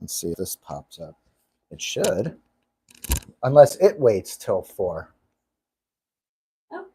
Let's see if this pops up. It should, unless it waits till 4. Oh,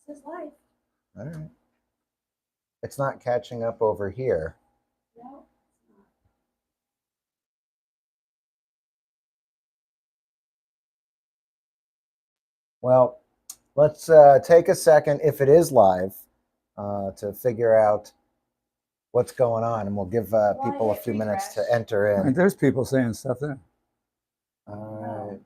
this is live. All right. It's not catching up over here. No. Well, let's take a second, if it is live, to figure out what's going on, and we'll give people a few minutes to enter in. There's people saying stuff there. All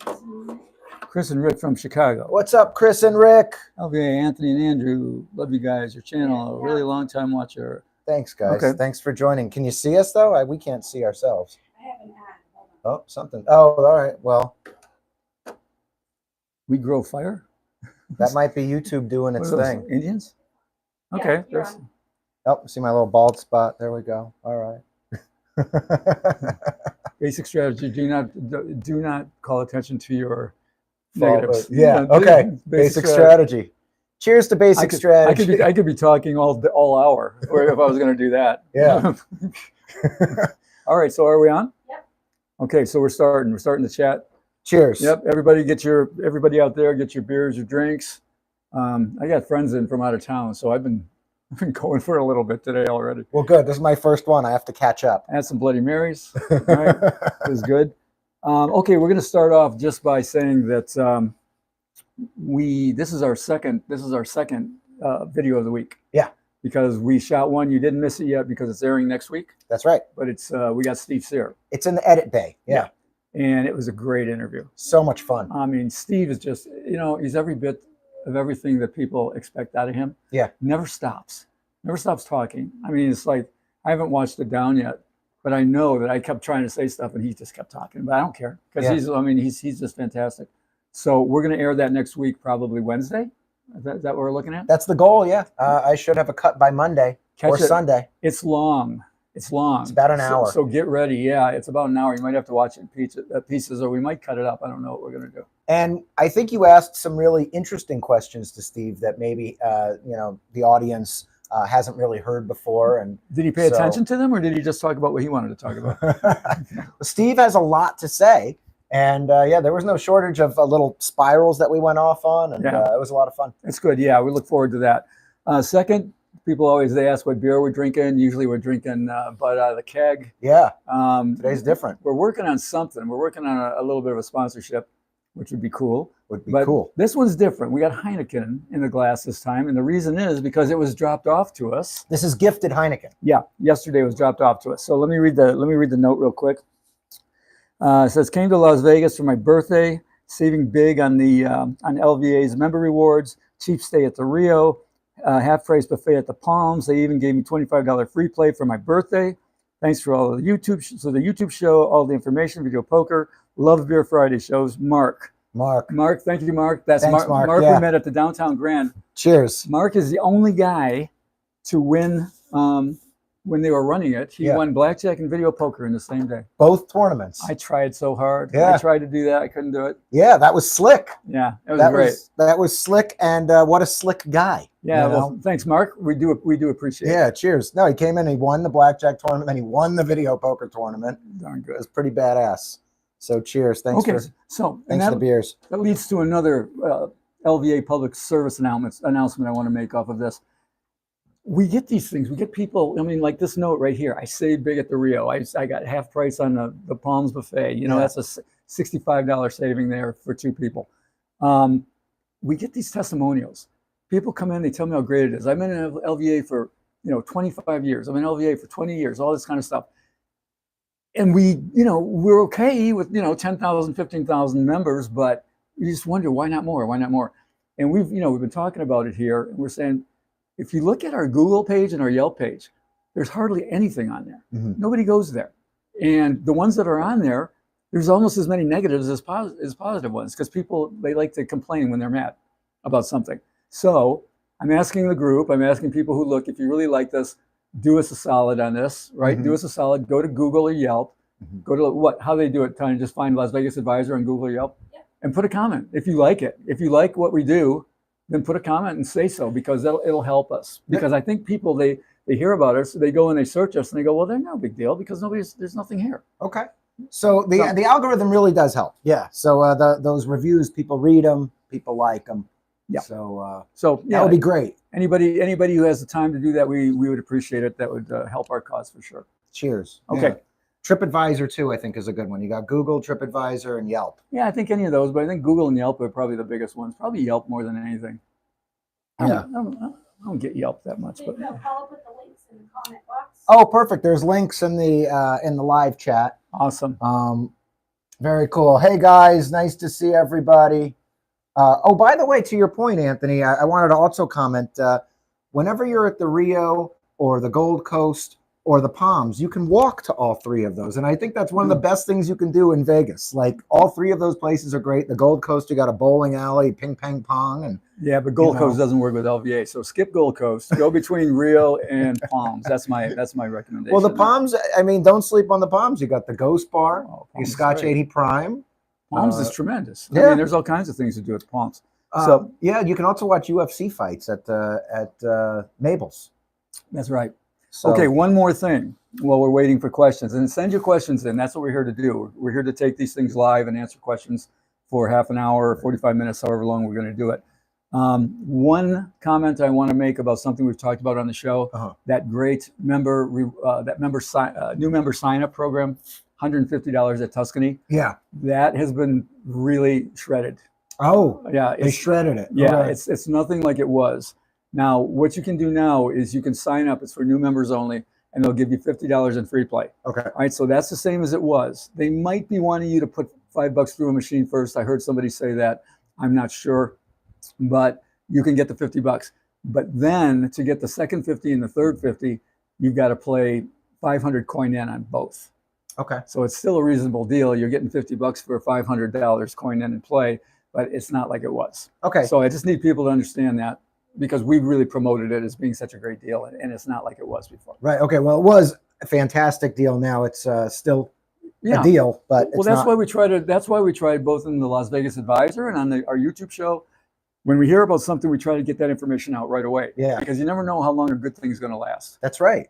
right. Chris and Rick from Chicago. What's up, Chris and Rick? LVA, Anthony and Andrew. Love you guys. Your channel, a really long time watcher. Thanks, guys. Okay. Thanks for joining. Can you see us, though? We can't see ourselves. I have an ad. Hold on. Oh, something. Oh, all right. Well, We grow fire? that might be YouTube doing its What are those, thing. Indians? Yeah, Okay. you're there's- on. Oh, see my little bald spot? There we go. All right. Basic strategy. Do not call attention to your negatives. Yeah. Yeah, Okay. Basic strategy. Cheers to basic strategy. I could be talking all hour if I was going to do that. Yeah. All right. So are we on? Yep. Okay. So we're starting the chat. Cheers. Yep. Everybody out there, get your beers, your drinks. I got friends in from out of town, so I've been going for a little bit today already. Well, good. This is my first one. I have to catch up. I had some Bloody Marys. All right. It was good. Okay, we're going to start off just by saying that this is our second video of the week. Yeah. Because we shot one, you didn't miss it yet because it's airing next week. That's right. But it's we got Steve Sear. It's in the edit bay. Yeah. And it was a great interview. So much fun. I mean, Steve is just, he's every bit of everything that people expect out of him. Yeah. Never stops talking. I mean, it's like, I haven't watched it down yet, but I know that I kept trying to say stuff and he just kept talking, but I don't care because he's just fantastic. So we're going to air that next week, probably Wednesday. Is that what we're looking at? That's the goal. Yeah. I should have a cut by Monday or Sunday. It's long. It's about an hour. So get ready. Yeah, it's about an hour. You might have to watch it in pieces, or we might cut it up. I don't know what we're going to do. And I think you asked some really interesting questions to Steve that maybe the audience hasn't really heard before. And did he pay attention to them, or did he just talk about what he wanted to talk about? Steve has a lot to say, and there was no shortage of little spirals that we went off on, and it was a lot of fun. It's good. Yeah, we look forward to that. Second, people they ask what beer we're drinking. Usually we're drinking Bud out of the keg. Yeah. Today's different. We're working on something. We're working on a little bit of a sponsorship, which would be cool. Cool. This one's different. We got Heineken in the glass this time, and the reason is because it was dropped off to us. This is gifted Heineken. Yeah, yesterday it was dropped off to us. So let me read the note real quick. It says, came to Las Vegas for my birthday, saving big on the on LVA's member rewards, cheap stay at the Rio, half price buffet at the Palms. They even gave me $25 free play for my birthday. Thanks for all of the YouTube. So the YouTube show, all the information, video poker, love Beer Friday shows. Mark, thank you, Mark. That's Thanks, Mark. Mark we met at the Downtown Grand. Cheers. Mark is the only guy to win when they were running it. He won blackjack and video poker in the same day. Both tournaments. I tried so hard. Yeah. I tried to do that. I couldn't do it. Yeah, that was slick. Yeah, it was great. That was slick, and what a slick guy. Yeah, well, thanks, Mark. We do appreciate it. Yeah, cheers. No, he came in, he won the blackjack tournament, then he won the video poker tournament. Darn good. It was pretty badass. So cheers. Thanks for the beers. That leads to another LVA public service announcement I want to make off of this. We get these things. We get people. I mean, like this note right here. I saved big at the Rio. I got half price on the Palms buffet. That's a $65 saving there for 2 people. We get these testimonials. People come in. They tell me how great it is. I've been in LVA for 25 years. I'm in LVA for 20 years. All this kind of stuff. And we're okay with 10,000, 15,000 members, but you just wonder why not more? Why not more? And we've been talking about it here, and we're saying, if you look at our Google page and our Yelp page, there's hardly anything on there. Mm-hmm. Nobody goes there. And the ones that are on there, there's almost as many negatives as positive ones, because they like to complain when they're mad about something. So I'm asking the group, I'm asking people who look, if you really like this, do us a solid on this, right? Mm-hmm. Do us a solid, go to Google or Yelp, go to how they do it, Tanya, just find Las Vegas Advisor on Google or Yelp, and put a comment if you like it. If you like what we do, then put a comment and say so, because it'll help us. Because I think people, they they hear about us, they go and they search us, and they go, well, they're no big deal because there's nothing here. Okay. So the algorithm really does help. Yeah. So those reviews, people read them, people like them. Yeah. So So yeah, that would be great. anybody who has the time to do that, we would appreciate it. That would help our cause for sure. Cheers. Okay. Yeah. TripAdvisor too, I think, is a good one. You got Google, TripAdvisor, and Yelp. Yeah, I think any of those, but I think Google and Yelp are probably the biggest ones. Probably Yelp more than anything. Yeah. I don't get Yelp that much, but Paula put the links in the comment box. Oh, perfect. There's links in the live chat. awesome. Very cool. Hey guys, nice to see everybody. Oh, by the way, to your point, Anthony, I wanted to also comment. Whenever you're at the Rio or the Gold Coast or the Palms, you can walk to all three of those, and I think that's one of the best things you can do in Vegas. Like all three of those places are great. The Gold Coast, you got a bowling alley, ping pong pong, and Yeah, but Gold know. Coast doesn't work with LVA, so skip Gold Coast. Go between Rio and Palms. That's my recommendation. well, the Palms. I mean, don't sleep on the Palms. You got the Ghost Bar, Oh, your Palms is Scotch great. 80 Prime. Palms is tremendous. I yeah. mean, there's all kinds of things to do at Palms. So Yeah, you can also watch UFC fights at Mabel's. that's right. So, Okay, one more thing while we're waiting for questions. And send your questions in. That's what we're here to do. We're here to take these things live and answer questions for half an hour or 45 minutes, however long we're going to do it. One comment I want to make about something we've talked about on the show, that great new member sign up program, $150 at Tuscany. Yeah. That has been really shredded. Oh, Yeah, they shredded it. yeah, Okay. it's nothing like it was. Now, what you can do now is you can sign up. It's for new members only, and they'll give you $50 in free play. Okay. All right, so that's the same as it was. They might be wanting you to put $5 through a machine first. I heard somebody say that. I'm not sure, but you can get the $50. But then to get the second 50 and the third 50, you've got to play 500 coin in on both. Okay. So it's still a reasonable deal. You're getting $50 for $500 coin in and play, but it's not like it was. Okay. So I just need people to understand that because we've really promoted it as being such a great deal, and it's not like it was before. Right. Okay. Well, it was a fantastic deal. Now it's still Yeah. a deal, but Well, it's that's not. why we try to. That's why we tried both in the Las Vegas Advisor and on our YouTube show. When we hear about something, we try to get that information out right away. Yeah. Because you never know how long a good thing is going to last. That's right.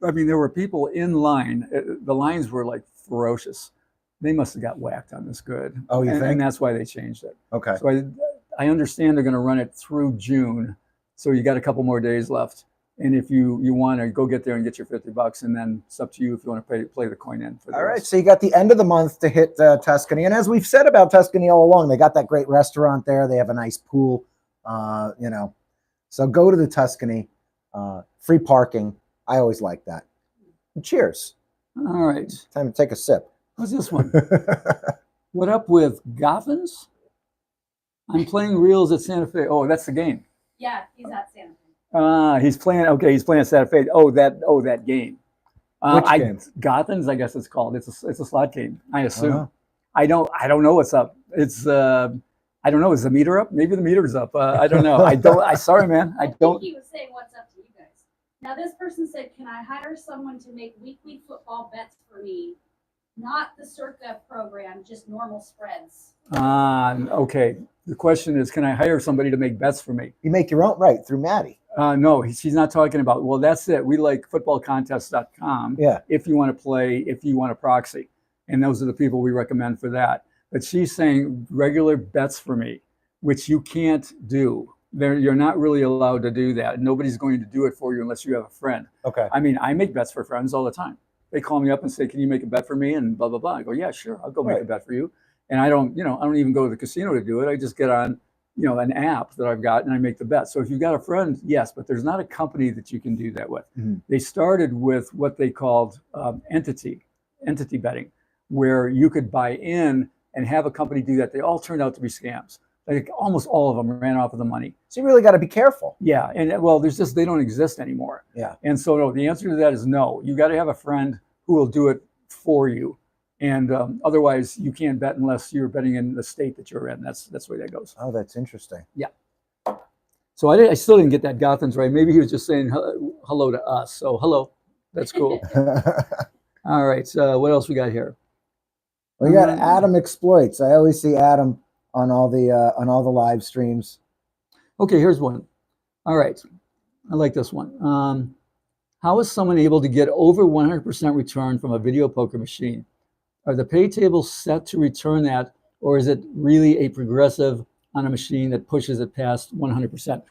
I mean, there were people in line. The lines were like ferocious. They must have got whacked on this good. Oh, you and, think? And that's why they changed it. Okay. So I understand they're going to run it through June. So you got a couple more days left. And if you want to go get there and get your $50, and then it's up to you if you want to play the coin in. For the All right. rest. So you got the end of the month to hit Tuscany, and as we've said about Tuscany all along, they got that great restaurant there. They have a nice pool. So go to the Tuscany. Free parking. I always like that. Cheers. All right. Time to take a sip. What's this one? What up with Gothans? I'm playing reels at Santa Fe. Oh, that's the game. Yeah, he's at Santa Fe. He's playing. Okay, he's playing at Santa Fe. Oh, that game. Which game? Gothans, I guess it's called. It's a slot game. I assume. Uh-huh. I don't know what's up. It's I don't know. Is the meter up? Maybe the meter's up. I don't know. Sorry, man. I think don't. he was saying what's up to you guys. Now this person said, "Can I hire someone to make weekly football bets for me? Not the Circa program, just normal spreads." Okay. The question is, can I hire somebody to make bets for me? You make your own right through Maddie. No, she's not talking about. Well, that's it. We like footballcontest.com. Yeah. If you want to play, if you want to proxy, and those are the people we recommend for that. But she's saying regular bets for me, which you can't do. You're not really allowed to do that. Nobody's going to do it for you unless you have a friend. Okay. I mean, I make bets for friends all the time. They call me up and say, "Can you make a bet for me?" And blah blah blah. I go, "Yeah, sure. I'll go make Right. a bet for you." And I don't even go to the casino to do it. I just get on, an app that I've got and I make the bet. So if you've got a friend, yes, but there's not a company that you can do that with. Mhm. They started with what they called entity betting, where you could buy in and have a company do that. They all turned out to be scams. Like almost all of them ran off of the money. So you really got to be careful. Yeah, and well, they don't exist anymore. Yeah. And so no, the answer to that is no. You got to have a friend who will do it for you. And otherwise, you can't bet unless you're betting in the state that you're in. That's the way that goes. Oh, that's interesting. So I still didn't get that Gothans right. Maybe he was just saying hello to us. So hello, that's cool. All right. So what else we got here? We got Adam Exploits. I always see Adam on all the live streams. Okay, here's one. All right. I like this one. How is someone able to get over 100% return from a video poker machine? Are the pay tables set to return that, or is it really a progressive on a machine that pushes it past 100%? The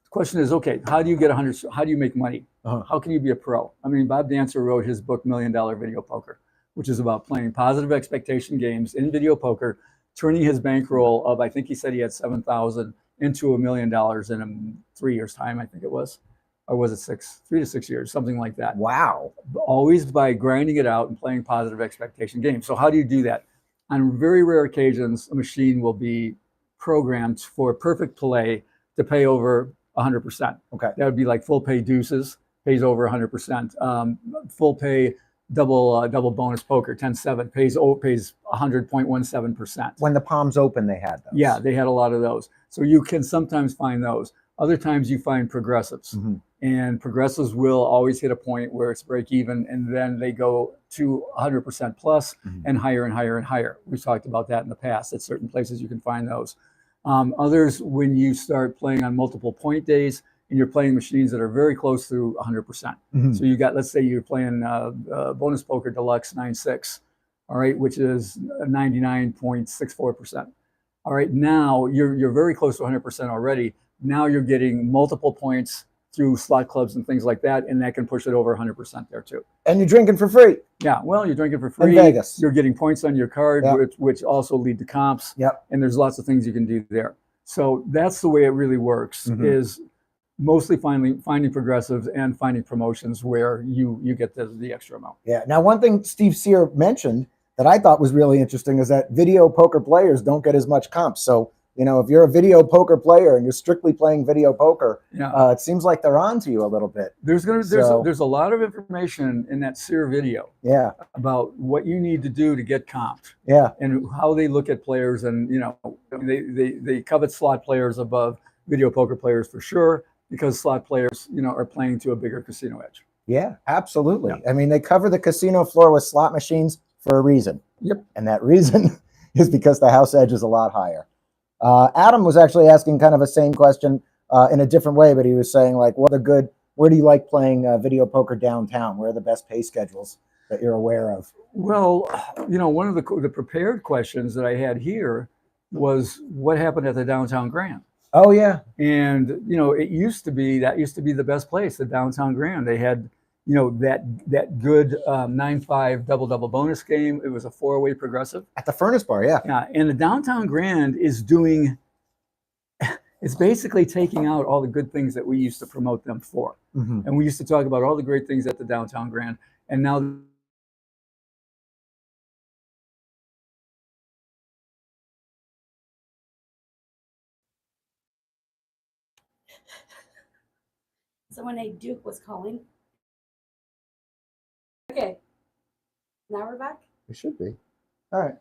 question is, okay, how do you get 100? How do you make money? How can you be a pro? I mean, Bob Dancer wrote his book, $1 Million Video Poker, which is about playing positive expectation games in video poker, turning his bankroll of, I think he said he had 7,000 into $1 million in 3 years' time, I think it was. Or was it 3 to 6 years, something like that. Wow. Always by grinding it out and playing positive expectation games. So how do you do that? On very rare occasions, a machine will be programmed for perfect play to pay over 100%. Okay. That would be like full pay deuces, pays over 100%. Full pay double bonus poker, 10-7, pays 100.17%. When the palms open, they had those. Yeah, they had a lot of those. So you can sometimes find those. Other times you find progressives. Mm-hmm. And progressives will always hit a point where it's break even, and then they go to 100% plus and higher and higher and higher. We've talked about that in the past. At certain places you can find those. Others, when you start playing on multiple point days and you're playing machines that are very close to 100%. So you got, let's say you're playing bonus poker deluxe 9-6, all right, which is 99.64%. All right, now you're very close to 100% already. Now you're getting multiple points through slot clubs and things like that, and that can push it over 100% there too. And you're drinking for free. Yeah, well, you're drinking for free. In Vegas. You're getting points on your card, Yep. which also lead to comps. Yep. And there's lots of things you can do there. So that's the way it really works, is mostly finding progressives and finding promotions where you get the extra amount. Yeah. Now, one thing Steve Sear mentioned that I thought was really interesting is that video poker players don't get as much comps. So, you know, if you're a video poker player and you're strictly playing video poker, Yeah. it seems like they're on to you a little bit. There's So- a lot of information in that Sear video Yeah. about what you need to do to get comped Yeah. and how they look at players, and you know, they covet slot players above video poker players for sure, because slot players, you know, are playing to a bigger casino edge. Yeah, absolutely. Yeah. I mean, they cover the casino floor with slot machines for a reason. Yep. And that reason is because the house edge is a lot higher. Adam was actually asking kind of a same question in a different way, but he was saying, like, where do you like playing video poker downtown? Where are the best pay schedules that you're aware of? Well, you know, one of the prepared questions that I had here was what happened at the Downtown Grand. Oh, yeah. And, you know, that used to be the best place, the Downtown Grand. They had, you know, that good 9-5 double bonus game. It was a 4-way progressive. At the Furnace Bar, yeah. Yeah, and the Downtown Grand is doing, it's basically taking out all the good things that we used to promote them for. And we used to talk about all the great things at the Downtown Grand. And now Someone named Duke was calling. Okay. Now we're back. It should be. All right.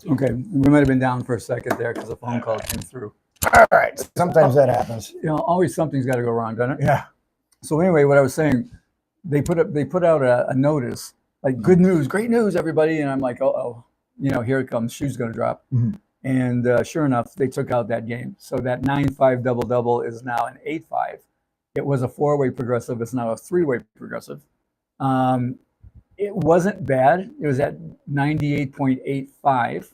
okay, we might have been down for a second there because a phone call came through. All right. Sometimes that happens. You know, always something's got to go wrong, doesn't it? Yeah. So anyway, what I was saying, they put out a notice like, good news, great news, everybody, and I'm like, oh, you know, here it comes, shoe's going to drop. And sure enough, they took out that game. So that 9-5 double is now an 8-5. It was a 4-way progressive. It's now a 3-way progressive. It wasn't bad. It was at 98.85.